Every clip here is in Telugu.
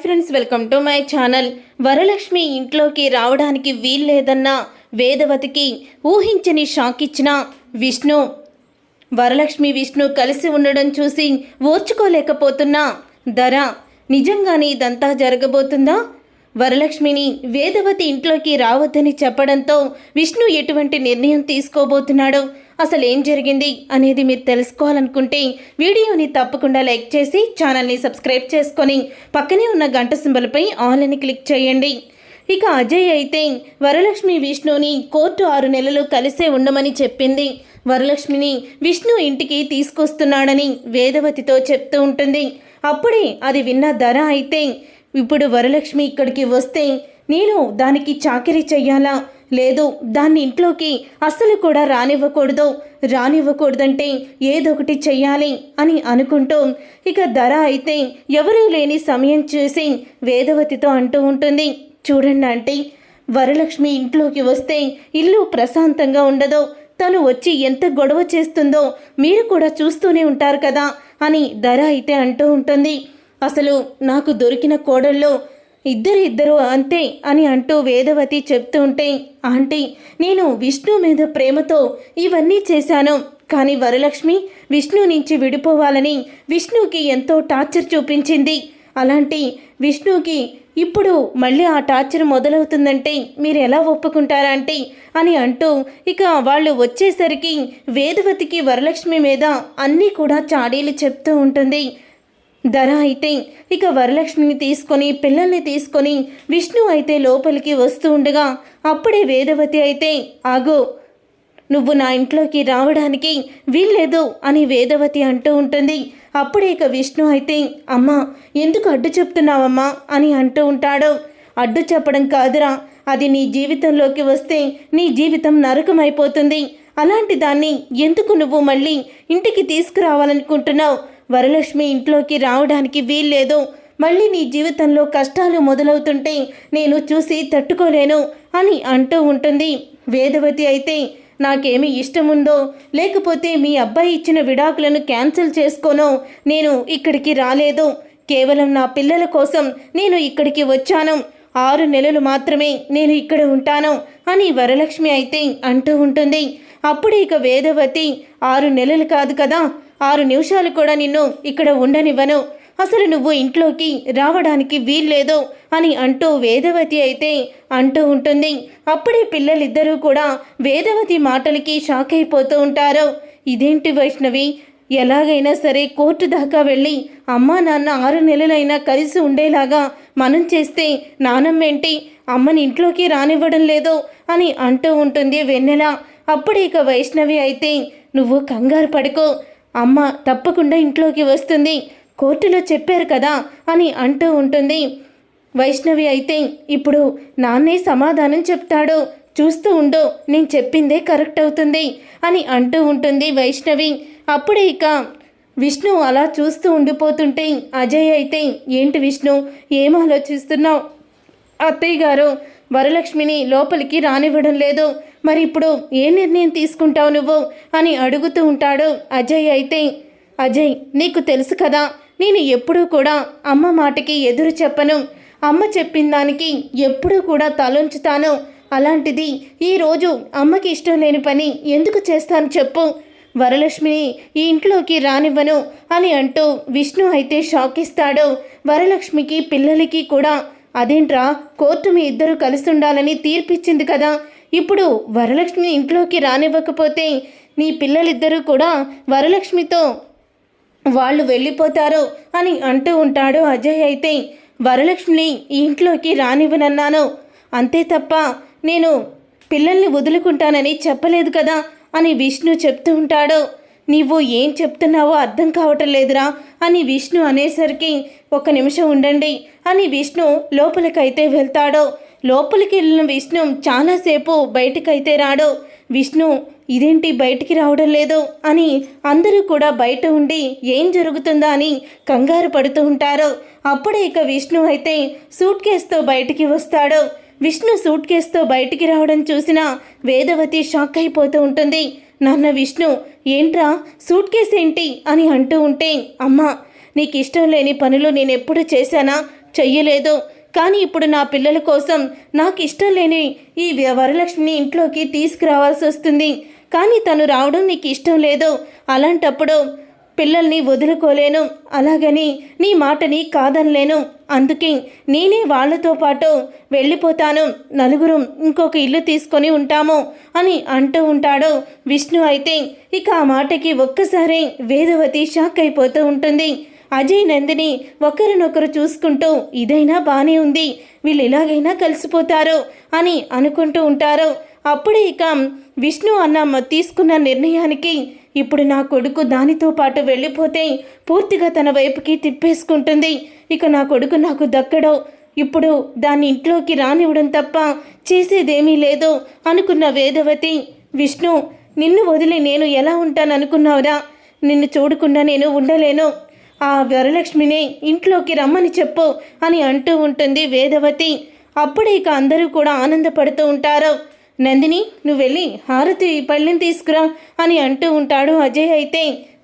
Friends, welcome to my channel. Varalakshmi ఇంట్లోకి రావడానికి వీల్లేదన్న వేదవతికి ఊహించని షాక్ ఇచ్చిన విష్ణు. వరలక్ష్మి విష్ణు కలిసి ఉండడం చూసి ఓర్చుకోలేకపోతున్న ధర. నిజంగానే ఇదంతా జరగబోతుందా? వరలక్ష్మిని వేదవతి ఇంట్లోకి రావద్దని చెప్పడంతో విష్ణు ఎటువంటి నిర్ణయం తీసుకోబోతున్నాడు, అసలు ఏం జరిగింది అనేది మీరు తెలుసుకోవాలనుకుంటే వీడియోని తప్పకుండా లైక్ చేసి ఛానల్ని సబ్స్క్రైబ్ చేసుకొని పక్కనే ఉన్న గంట సింబల్పై ఆల్ అని క్లిక్ చేయండి. ఇక అజయ్ అయితే వరలక్ష్మి విష్ణుని కోర్టు 6 నెలలు కలిసే ఉండమని చెప్పింది. వరలక్ష్మిని విష్ణు ఇంటికి తీసుకొస్తున్నాడని వేదవతితో చెప్తూ ఉంటుంది. అప్పుడే అది విన్న ధర అయితే, ఇప్పుడు వరలక్ష్మి ఇక్కడికి వస్తే నేను దానికి చాకిరీ చెయ్యాలా, లేదు దాన్ని ఇంట్లోకి అస్సలు కూడా రానివ్వకూడదంటే ఏదొకటి చెయ్యాలి అని అనుకుంటూ ఇక ధర అయితే ఎవరూ లేని సమయం చూసి వేదవతితో అంటూ ఉంటుంది, చూడండి ఆంటీ, వరలక్ష్మి ఇంట్లోకి వస్తే ఇల్లు ప్రశాంతంగా ఉండదో, తను వచ్చి ఎంత గొడవ చేస్తుందో మీరు కూడా చూస్తూనే ఉంటారు కదా అని ధర అయితే అంటూ ఉంటుంది. అసలు నాకు దొరికిన కోడల్లో ఇద్దరు అంతే అని అంటూ వేదవతి చెప్తూ ఉంటే, ఆంటీ, నేను విష్ణు మీద ప్రేమతో ఇవన్నీ చేశాను, కానీ వరలక్ష్మి విష్ణు నుంచి విడిపోవాలని విష్ణుకి ఎంతో టార్చర్ చూపించింది. అలాంటి విష్ణుకి ఇప్పుడు మళ్ళీ ఆ టార్చర్ మొదలవుతుందంటే మీరు ఎలా ఒప్పుకుంటారా ఆంటీ అని అంటూ ఇక వాళ్ళు వచ్చేసరికి వేదవతికి వరలక్ష్మి మీద అన్నీ కూడా చాడీలు చెప్తూ ఉంటుంది. ధర అయితే ఇక వరలక్ష్మిని తీసుకొని పిల్లల్ని తీసుకొని విష్ణు అయితే లోపలికి వస్తూ ఉండగా అప్పుడే వేదవతి అయితే, ఆగో, నువ్వు నా ఇంట్లోకి రావడానికి వీల్లేదు అని వేదవతి అంటూ ఉంటుంది. అప్పుడే ఇక విష్ణు అయితే, అమ్మా, ఎందుకు అడ్డు చెప్తున్నావమ్మా అని అంటూ ఉంటాడు. అడ్డు చెప్పడం కాదురా, అది నీ జీవితంలోకి వస్తే నీ జీవితం నరకమైపోతుంది. అలాంటి దాన్ని ఎందుకు నువ్వు మళ్ళీ ఇంటికి తీసుకురావాలనుకుంటున్నావు? వరలక్ష్మి ఇంట్లోకి రావడానికి వీల్లేదు. మళ్ళీ నీ జీవితంలో కష్టాలు మొదలవుతుంటే నేను చూసి తట్టుకోలేను అని అంటూ ఉంటుంది. వేదవతి అయితే, నాకేమి ఇష్టముందో లేకపోతే మీ అబ్బాయి ఇచ్చిన విడాకులను క్యాన్సిల్ చేసుకోనో నేను ఇక్కడికి రాలేదు. కేవలం నా పిల్లల కోసం నేను ఇక్కడికి వచ్చాను. 6 నెలలు మాత్రమే నేను ఇక్కడ ఉంటాను అని వరలక్ష్మి అయితే అంటూ ఉంటుంది. అప్పుడు ఇక వేదవతి, 6 నెలలు కాదు కదా, 6 నిమిషాలు కూడా నిన్ను ఇక్కడ ఉండనివ్వను, అసలు నువ్వు ఇంట్లోకి రావడానికి వీల్లేదు అని అంటూ వేదవతి అయితే అంటూ ఉంటుంది. అప్పుడే పిల్లలిద్దరూ కూడా వేదవతి మాటలకి షాక్ అయిపోతూ ఉంటారు. ఇదేంటి వైష్ణవి, ఎలాగైనా సరే కోర్టు దాకా వెళ్ళి అమ్మా నాన్న 6 నెలలైనా కలిసి ఉండేలాగా మనం చేస్తే నానమ్మేంటి అమ్మని ఇంట్లోకి రానివ్వడం లేదు అని అంటూ ఉంటుంది వెన్నెల. అప్పుడు ఇక వైష్ణవి అయితే, నువ్వు కంగారు పడుకో, అమ్మ తప్పకుండా ఇంట్లోకి వస్తుంది, కోర్టులో చెప్పారు కదా అని అంటూ ఉంటుంది. వైష్ణవి అయితే, ఇప్పుడు నాన్నే సమాధానం చెప్తాడు, చూస్తూ ఉండు, నేను చెప్పిందే కరెక్ట్ అవుతుంది అని అంటూ ఉంటుంది వైష్ణవి. అప్పుడే ఇక విష్ణు అలా చూస్తూ ఉండిపోతుంటే అజయ్ అయితే, ఏంటి విష్ణు, ఏం ఆలోచిస్తున్నావు? అత్తయ్య గారు వరలక్ష్మిని లోపలికి రానివ్వడం లేదు, మరి ఇప్పుడు ఏ నిర్ణయం తీసుకుంటావు నువ్వు అని అడుగుతూ ఉంటాడు. అజయ్ అయితే, అజయ్, నీకు తెలుసు కదా, నేను ఎప్పుడూ కూడా అమ్మ మాటకి ఎదురు చెప్పను, అమ్మ చెప్పిన దానికి ఎప్పుడూ కూడా తలొంచుతాను. అలాంటిది ఈరోజు అమ్మకి ఇష్టం లేని పని ఎందుకు చేస్తాను చెప్పు? వరలక్ష్మిని ఈ ఇంట్లోకి రానివ్వను అని అంటూ విష్ణు అయితే షాక్ ఇస్తాడు. వరలక్ష్మికి పిల్లలకి కూడా, అదేంట్రా, కోర్టు మీ ఇద్దరు కలిసి ఉండాలని తీర్పిచ్చింది కదా, ఇప్పుడు వరలక్ష్మిని ఇంట్లోకి రానివ్వకపోతే నీ పిల్లలిద్దరూ కూడా వరలక్ష్మితో వాళ్ళు వెళ్ళిపోతారు అని అంటూ ఉంటాడు. అజయ్ అయితే, వరలక్ష్మిని ఈ ఇంట్లోకి రానివ్వనన్నాను, అంతే తప్ప నేను పిల్లల్ని వదులుకుంటానని చెప్పలేదు కదా అని విష్ణు చెప్తూ ఉంటాడు. నీవు ఏం చెప్తున్నావో అర్థం కావటం లేదురా అని విష్ణు అనేసరికి, 1 నిమిషం ఉండండి అని విష్ణు లోపలికైతే వెళ్తాడు. లోపలికి వెళ్ళిన విష్ణు చాలాసేపు బయటకైతే రాడు. విష్ణు, ఇదేంటి బయటికి రావడం లేదు అని అందరూ కూడా బయట ఉండి ఏం జరుగుతుందా అని కంగారు పడుతూ ఉంటారు. అప్పుడే ఇక విష్ణు అయితే సూట్ కేసుతో బయటికి వస్తాడు. విష్ణు సూట్ కేసుతో బయటికి రావడం చూసిన వేదవతి షాక్ అయిపోతూ ఉంటుంది. నాన్న విష్ణు, ఏంట్రా సూట్ కేసు ఏంటి అని అంటూ ఉంటే, అమ్మా, నీకు ఇష్టం లేని పనులు నేను ఎప్పుడు చేశానా? చెయ్యలేదు. కానీ ఇప్పుడు నా పిల్లల కోసం నాకు ఇష్టం లేని ఈ వరలక్ష్మిని ఇంట్లోకి తీసుకురావాల్సి వస్తుంది. కానీ తను రావడం నీకు ఇష్టం లేదు. అలాంటప్పుడు పిల్లల్ని వదులుకోలేను, అలాగని నీ మాటని కాదనలేను. అందుకే నేనే వాళ్లతో పాటు వెళ్ళిపోతాను, నలుగురం ఇంకొక ఇల్లు తీసుకొని ఉంటాము అని అంటూ ఉంటాడు విష్ణు. అయితే ఇక ఆ మాటకి ఒక్కసారి వేదవతి షాక్ అయిపోతూ ఉంటుంది. అజయ్ నందిని ఒకరినొకరు చూసుకుంటూ ఇదైనా బానే ఉంది, వీళ్ళు ఎలాగైనా కలిసిపోతారు అని అనుకుంటూ ఉంటారు. అప్పుడే ఇక విష్ణు అన్న తీసుకున్న నిర్ణయానికి ఇప్పుడు నా కొడుకు దానితో పాటు వెళ్ళిపోతే పూర్తిగా తన వైపుకి తిప్పేసుకుంటుంది. ఇక నా కొడుకు నాకు దక్కడో, ఇప్పుడు దాన్ని ఇంట్లోకి రానివ్వడం తప్ప చేసేదేమీ లేదు అనుకున్న వేదవతి, విష్ణు నిన్ను వదిలి నేను ఎలా ఉంటాననుకున్నావురా? నిన్ను చూడకుండా నేను ఉండలేను. ఆ వరలక్ష్మిని ఇంట్లోకి రమ్మని చెప్పు అని అంటూ ఉంటుంది వేదవతి. అప్పుడే ఇక అందరూ కూడా ఆనందపడుతూ ఉంటారు. నందిని నువ్వు వెళ్ళి హారతి పళ్ళని తీసుకురా అని అంటూ ఉంటాడు అజయ్. అయితే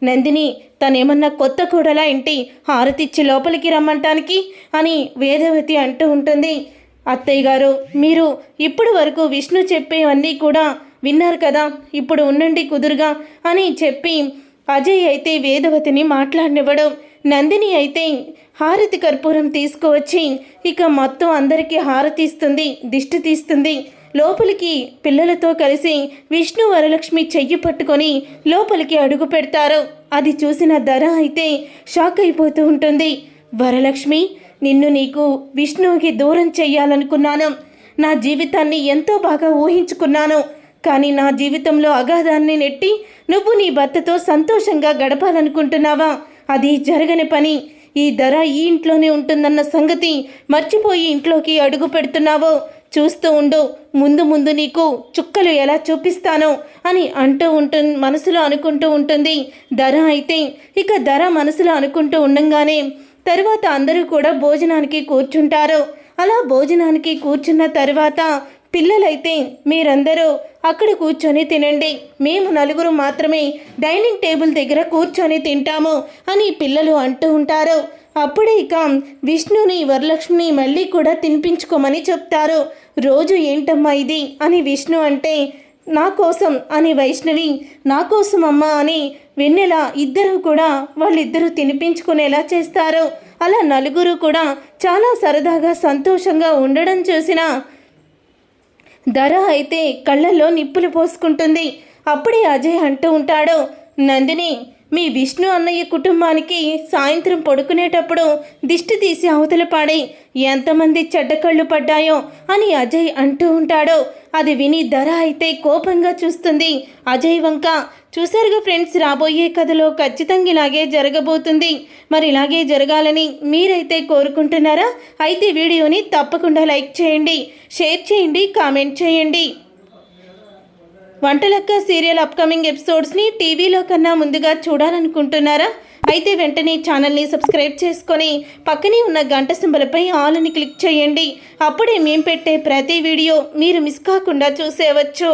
నందిని తనేమన్నా కొత్త కూడలా ఏంటి హారతి ఇచ్చి లోపలికి రమ్మంటానికి అని వేదవతి అంటూ ఉంటుంది. అత్తయ్య గారు, మీరు ఇప్పటి వరకు విష్ణు చెప్పేవన్నీ కూడా విన్నారు కదా, ఇప్పుడు ఉండండి కుదురుగా అని చెప్పి అజయ్ అయితే వేదవతిని మాట్లాడనివ్వడం. నందిని అయితే హారతి కర్పూరం తీసుకువచ్చి ఇక మొత్తం అందరికీ హారతి ఇస్తుంది, దిష్టి తీస్తుంది. లోపలికి పిల్లలతో కలిసి విష్ణు వరలక్ష్మి చెయ్యి పట్టుకొని లోపలికి అడుగు పెడతారు. అది చూసిన ధర అయితే షాక్ అయిపోతూ ఉంటుంది. వరలక్ష్మి, నిన్ను నీకు విష్ణువుకి దూరం చెయ్యాలనుకున్నాను. నా జీవితాన్ని ఎంతో బాగా ఊహించుకున్నాను. కానీ నా జీవితంలో అగాధాన్ని నెట్టి నువ్వు నీ భర్తతో సంతోషంగా గడపాలనుకుంటున్నావా? అది జరగని పని. ఈ ధర ఈ ఇంట్లోనే ఉంటుందన్న సంగతి మర్చిపోయి ఇంట్లోకి అడుగు పెడుతున్నావో చూస్తూ ఉండు, ముందు ముందు నీకు చుక్కలు ఎలా చూపిస్తానో అని అంటూ మనసులో అనుకుంటూ ఉంటుంది ధర. అయితే ఇక ధర మనసులో అనుకుంటూ ఉండంగానే తర్వాత అందరూ కూడా భోజనానికి కూర్చుంటారు. అలా భోజనానికి కూర్చున్న తర్వాత పిల్లలైతే మీరందరూ అక్కడ కూర్చొని తినండి, మేము నలుగురు మాత్రమే డైనింగ్ టేబుల్ దగ్గర కూర్చొని తింటాము అని పిల్లలు అంటూ ఉంటారు. అప్పుడే ఇక విష్ణుని వరలక్ష్మిని మళ్ళీ కూడా తినిపించుకోమని చెప్తారు. రోజు ఏంటమ్మా ఇది అని విష్ణు అంటే, నా కోసం అని వైష్ణవి, నా కోసం అమ్మ అని వెన్నెల ఇద్దరు కూడా వాళ్ళిద్దరూ తినిపించుకునేలా చేస్తారు. అలా నలుగురు కూడా చాలా సరదాగా సంతోషంగా ఉండడం చూసిన ధర అయితే కళ్ళల్లో నిప్పులు పోసుకుంటుంది. అప్పుడే అజయ్ అంటూ ఉంటాడు, నందిని మీ విష్ణు అన్నయ్య కుటుంబానికి సాయంత్రం పడుకునేటప్పుడు దిష్టి తీసి అవతల పాడి ఎంతమంది చెడ్డకళ్ళు పడ్డాయో అని అజయ్ అంటూ ఉంటాడు. అది విని ధర అయితే కోపంగా చూస్తుంది అజయ్ వంక. చూసారుగా ఫ్రెండ్స్, రాబోయే కథలో ఖచ్చితంగా ఇలాగే జరగబోతుంది. మరి ఇలాగే జరగాలని మీరైతే కోరుకుంటున్నారా? అయితే వీడియోని తప్పకుండా లైక్ చేయండి, షేర్ చేయండి, కామెంట్ చేయండి. వంటలక్క సీరియల్ అప్కమింగ్ ఎపిసోడ్స్ని టీవీలో కన్నా ముందుగా చూడాలనుకుంటున్నారా? అయితే వెంటనే ఛానల్ని సబ్స్క్రైబ్ చేసుకొని పక్కనే ఉన్న గంట సింబల్పై ఆల్ అని క్లిక్ చేయండి. అప్పుడే మేము పెట్టే ప్రతి వీడియో మీరు మిస్ కాకుండా చూసేయవచ్చు.